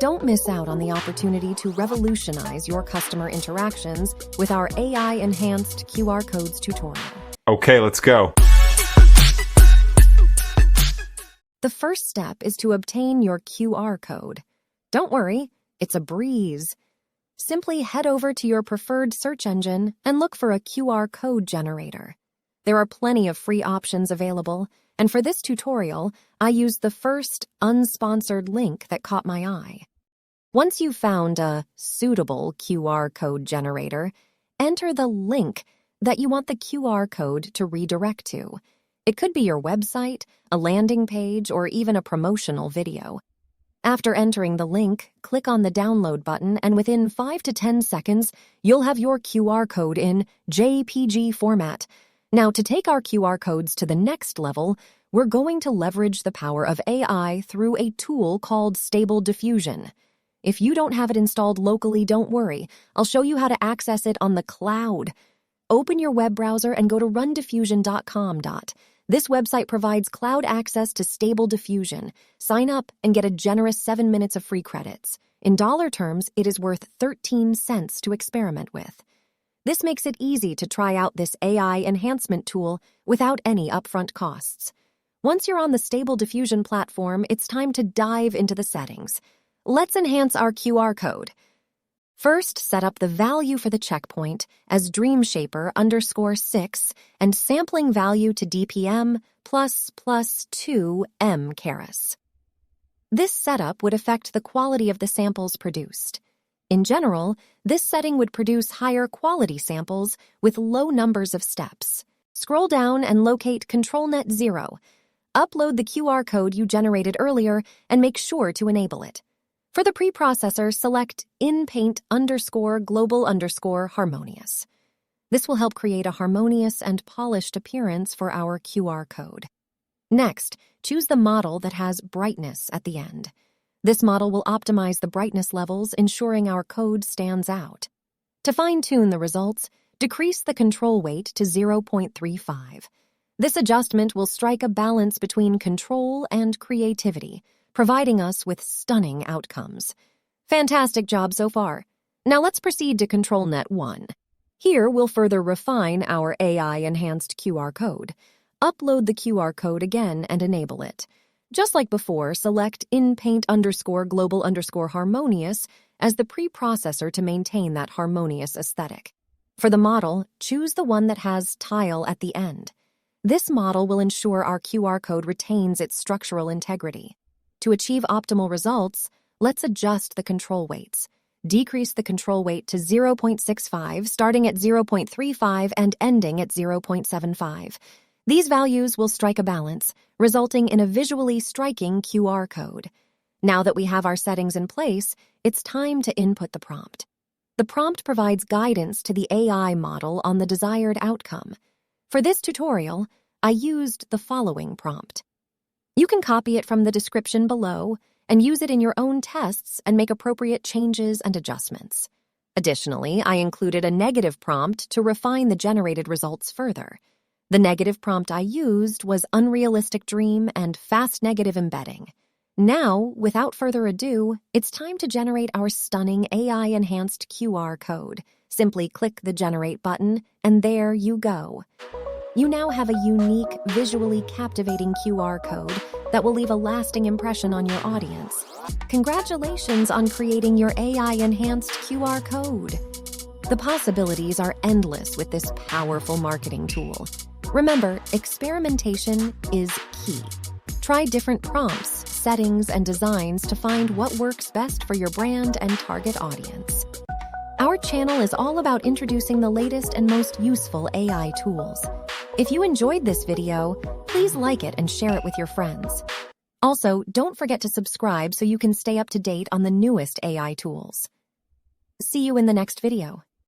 Don't miss out on the opportunity to revolutionize your customer interactions with our AI-enhanced QR codes tutorial. Okay, let's go. The first step is to obtain your QR code. Don't worry, it's a breeze. Simply head over to your preferred search engine and look for a QR code generator. There are plenty of free options available, and for this tutorial, I used the first unsponsored link that caught my eye. Once you've found a suitable QR code generator, enter the link that you want the QR code to redirect to. It could be your website, a landing page, or even a promotional video. After entering the link, click on the download button, and within 5 to 10 seconds, you'll have your QR code in JPG format. Now, to take our QR codes to the next level, we're going to leverage the power of AI through a tool called Stable Diffusion. If you don't have it installed locally, don't worry. I'll show you how to access it on the cloud. Open your web browser and go to rundiffusion.com. This website provides cloud access to Stable Diffusion. Sign up and get a generous 7 minutes of free credits. In dollar terms, it is worth 13 cents to experiment with. This makes it easy to try out this AI enhancement tool without any upfront costs. Once you're on the Stable Diffusion platform, it's time to dive into the settings. Let's enhance our QR code. First, set up the value for the checkpoint as DreamShaper_6 and sampling value to DPM ++2 M caras. This setup would affect the quality of the samples produced. In general, this setting would produce higher quality samples with low numbers of steps. Scroll down and locate controlnet 0. Upload the QR code you generated earlier and make sure to enable it. For the preprocessor, select inpaint_global_harmonious. This will help create a harmonious and polished appearance for our QR code. Next, choose the model that has brightness at the end. This model will optimize the brightness levels, ensuring our code stands out. To fine-tune the results, decrease the control weight to 0.35. This adjustment will strike a balance between control and creativity, providing us with stunning outcomes. Fantastic job so far. Now let's proceed to controlnet 1. Here, we'll further refine our AI-enhanced QR code. Upload the QR code again and enable it. Just like before, select inpaint_global_harmonious as the preprocessor to maintain that harmonious aesthetic. For the model, choose the one that has tile at the end. This model will ensure our QR code retains its structural integrity. To achieve optimal results, let's adjust the control weights. Decrease the control weight to 0.65, starting at 0.35 and ending at 0.75. These values will strike a balance, resulting in a visually striking QR code. Now that we have our settings in place, it's time to input the prompt. The prompt provides guidance to the AI model on the desired outcome. For this tutorial, I used the following prompt. You can copy it from the description below and use it in your own tests and make appropriate changes and adjustments. Additionally, I included a negative prompt to refine the generated results further. The negative prompt I used was unrealistic dream and fast negative embedding. Now, without further ado, it's time to generate our stunning AI-enhanced QR code. Simply click the Generate button, and there you go. You now have a unique, visually captivating QR code that will leave a lasting impression on your audience. Congratulations on creating your AI-enhanced QR code. The possibilities are endless with this powerful marketing tool. Remember, experimentation is key. Try different prompts, settings, and designs to find what works best for your brand and target audience. Our channel is all about introducing the latest and most useful AI tools. If you enjoyed this video, please like it and share it with your friends. Also, don't forget to subscribe so you can stay up to date on the newest AI tools. See you in the next video.